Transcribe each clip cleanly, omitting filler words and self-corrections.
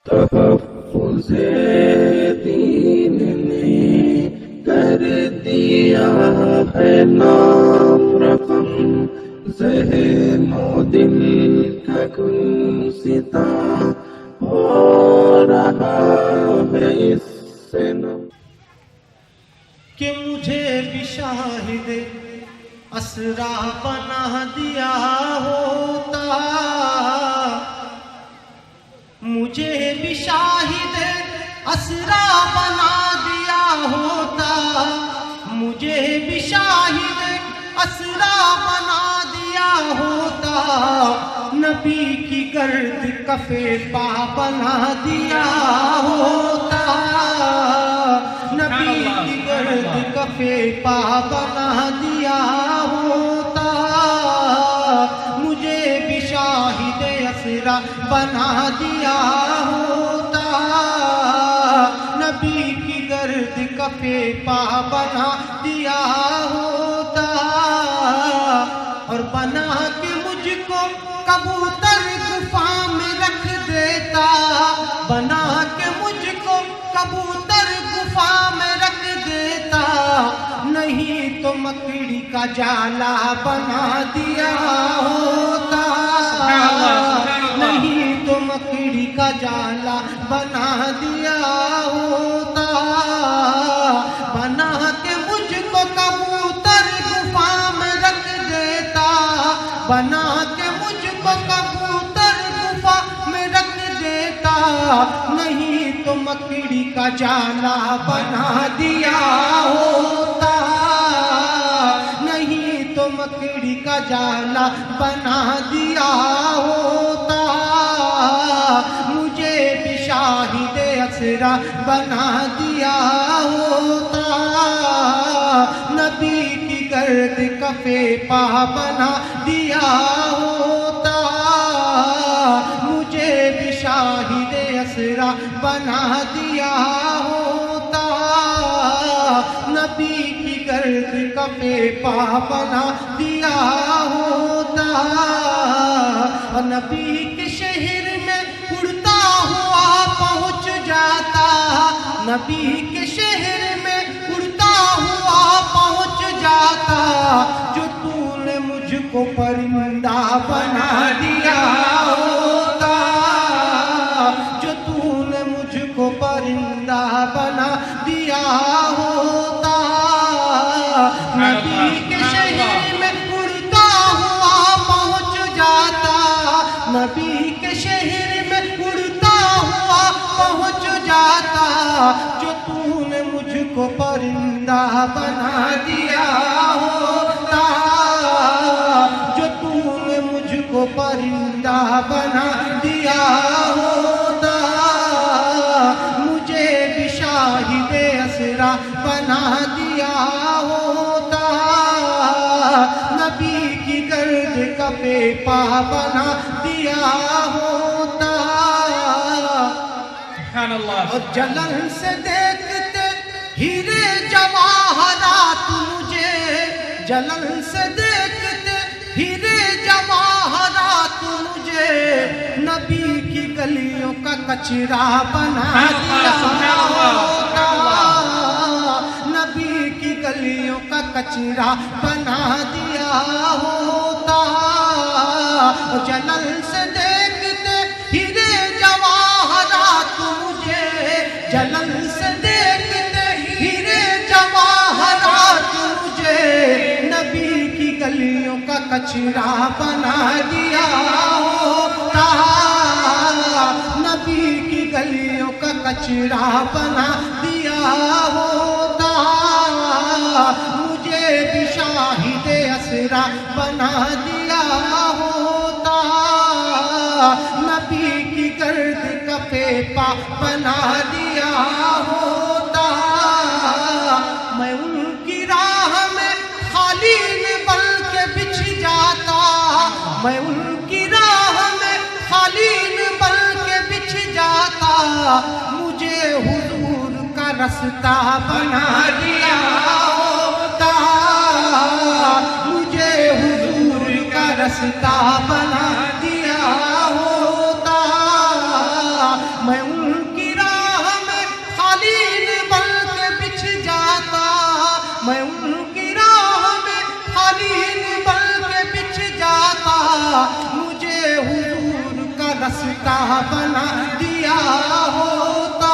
تحفظ دین نے کر دیا ہے نام رقم، ذہن و دل کا کل ستا ہو رہا ہے اس سے نم۔ کہ مجھے بھی شاہد اسرا بنا دیا ہوتا، مجھے بھی شاہد اسرا بنا دیا ہوتا، مجھے بھی شاہد اسرا بنا دیا ہوتا، نبی کی گرد کفے پا بنا دیا ہوتا، نبی کی گرد کفے پا بنا دیا ہوتا، مجھے بھی شاہد اسرا بنا دیا ہوتا، نبی کی گرد کفے پا بنا دیا ہوتا، اور بنا کے مجھ کو کبوتر گفا میں رکھ دیتا، بنا کے مجھ کو کبوتر گفا میں رکھ دیتا، نہیں تو مکڑی کا جالا بنا دیا ہوتا، نہیں تو مکڑی کا جالا بنا دیا ہوتا، بنا کے مجھ کو کبوتر گفا میں رکھ دیتا، بنا کے مجھ کو کبوتر گفا میں رکھ دیتا، نہیں تو مکڑی کا جالا بنا دیا ہوتا، نہیں تو مکڑی کا جالا بنا دیا ہوتا، مجھے بھی شاہد اسرا بنا دیا ہوتا، نبی کی گرد کفے پا بنا دیا ہوتا، مجھے بھی شاہد اسرا بنا دیا ہوتا، نبی کی گرد کفے پا بنا دیا ہوتا، اور نبی کے شہر میں اڑتا ہوا پہنچ جاتا، نبی کے شہر میں اڑتا ہوا پہنچ جاتا، جو تو نے مجھ کو پرندہ بنا دیا ہوتا، جو تو نے مجھ کو پرندہ بنا دیا ہوتا، نبی کے شہر میں اڑتا ہوا پہنچ جاتا، نبی کے شہر میں اڑتا ہوا پہنچ جاتا، جو تو نے مجھ کو پرندہ بنا دیا ہوتا، جو تو نے مجھ کو پرندہ بنا دیا ہوتا، مجھے بھی شاہد اسرا بنا دیا ہوتا، نبی کی گرد کفے پا بنا دیا ہوتا، اور جلن سے دیکھتے ہیرے جواہرات مجھے، جلن سے دیکھتے ہیرے جواہرات مجھے، نبی کی گلیوں کا کچرا بنا دیا ہوتا، نبی کی گلیوں کا کچرا بنا دیا ہوتا، جلن سے دیکھتے ہیرے جواہرات مجھے، جلن سے دیکھتے ہیرے جواہرات مجھے، نبی کی گلیوں کا کچرا بنا دیا ہوتا، نبی کی گلیوں کا کچرا بنا دیا ہوتا، مجھے بھی شاہد اسرا بنا دیا ہوتا، نبی کی گرد کفے پا بنا دیا ہوتا، میں ان کی راہ میں خالی بن کے بچھ جاتا، میں ان کی راہ میں خالی بن کے بچھ جاتا، مجھے حضور کا رستہ بنا دیا ہوتا، مجھے حضور کا رستہ بنا دیا ہوتا، میں ان کی راہ میں خالین بن کے بچھ جاتا، میں ان کی راہ میں خالین بن کے بچھ جاتا، مجھے حضور کا رستہ بنا دیا ہوتا،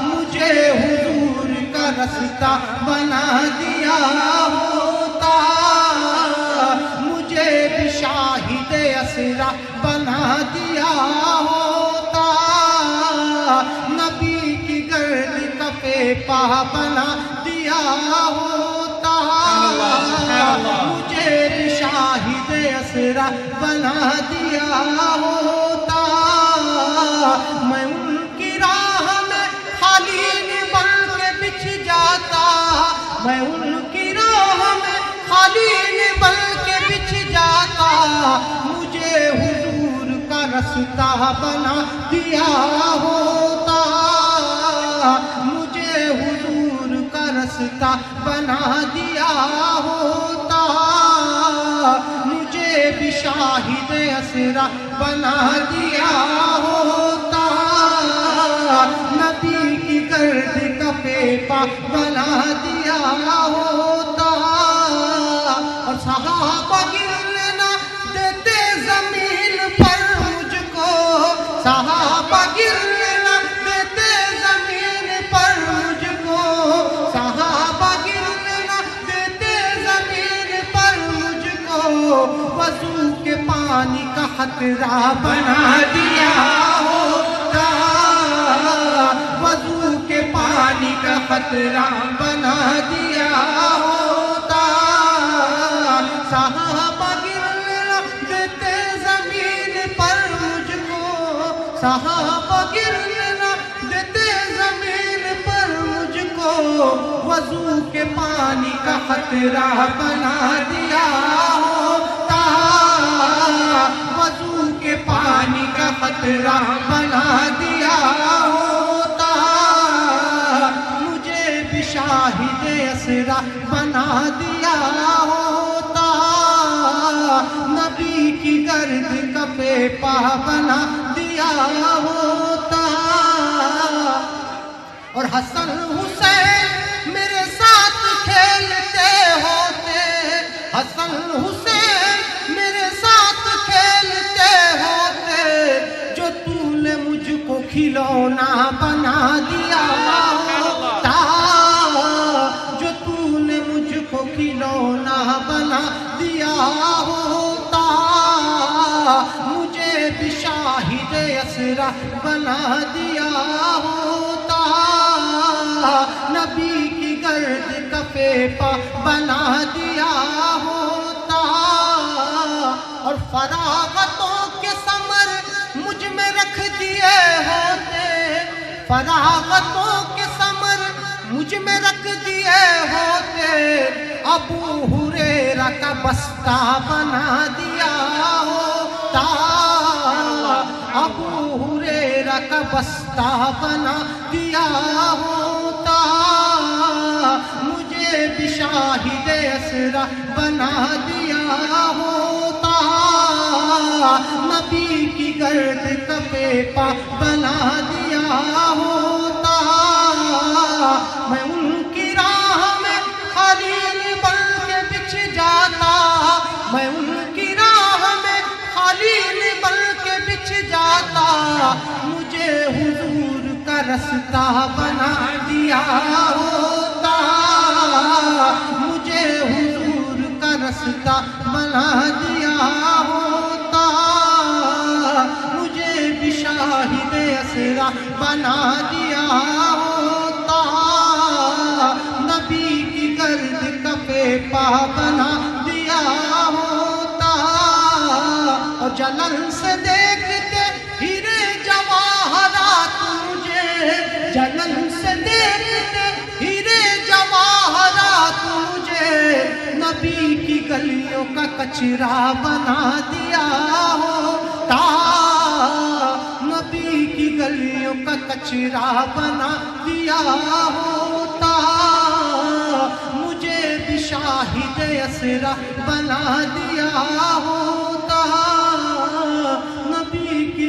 مجھے حضور کا رستہ بنا دیا ہوتا، مجھے بھی شاہد اسرا بنا دیا ہوتا، نبی کی گرد کفے پا بنا دیا ہوتا، مجھے بھی شاہد اسرا بنا دیا ہوتا، میں ان کی راہ میں خالین بن کے بچھ جاتا، میں ان کی راہ میں خالین بن کے بچھ جاتا، مجھے حضور کا رستہ بنا دیا ہوتا، مجھے حضور کا رستہ بنا دیا ہوتا، مجھے بھی شاہد اسرا بنا دیا ہوتا، نبی کی گرد کفے پا بنا دیا ہوتا، اور صحابہ گرنے نہ دیتے زمین پر مجھ کو، صحابہ گرنے نہ دیتے زمین پر مجھ کو، صحابہ گرنے نہ دیتے زمین پر مجھ کو، وضو کے پانی کا خطرہ بنا دیا ہوتا، وضو کے پانی کا خطرہ بنا دیا ہوتا، صحابہ گرنے نہ دیتے زمین پر مجھ کو، صحابہ گرنے نہ دیتے زمین پر مجھ کو، وضو کے پانی کا خطرہ بنا دیا ہوتا، وضو کے پانی کا خطرہ بنا دیا ہوتا، مجھے بھی شاہد اسرا بنا دیا ہوتا، نبی کی گرد کفے پا بنا دیا ہوتا، اور حسن حسین میرے ساتھ کھیلتے ہوتے، حسن حسین میرے ساتھ کھیلتے ہوتے، جو تو نے مجھ کو کھلونا بنا دیا ہوتا، جو تو نے مجھ کو کھلونا بنا دیا ہوتا، مجھے بھی شاہد اسرا بنا دیا ہوتا، نبی کی گرد کفے پا بنا دیا ہوتا، اور فراغتوں کے ثمر مجھ میں رکھ دیے ہوتے، فراغتوں کے ثمر مجھ میں رکھ دیے ہوتے، ابو ہریرہ کا بستہ بنا دیا ہوتا، ابو ہریرہ کا بستہ بنا دیا ہوتا، مجھے بھی شاہد اسرا بنا دیا ہوتا، نبی کی گرد کفے پا بنا دیا ہوتا، میں ان کی راہ میں خالین بن کے بچھ جاتا، میں ان کی راہ میں خالین بن کے بچھ جاتا، مجھے حضور کا رستہ بنا دیا ہوتا، مجھے حضور کا رستہ بنا دیا ہوتا، مجھے بھی شاہد اسرا بنا دیا ہوتا، نبی کی گرد کفے پا بنا دیا ہوتا، اور جلن سے دیکھتے ہیرے جواہرات مجھے، جلن سے دیکھتے ہیرے جواہرات مجھے، نبی کی گلیوں کا کچرا بنا دیا ہوتا، نبی کی گلیوں کا کچرا بنا دیا ہوتا، مجھے بھی شاہد اسرا بنا دیا ہوتا، نبی کی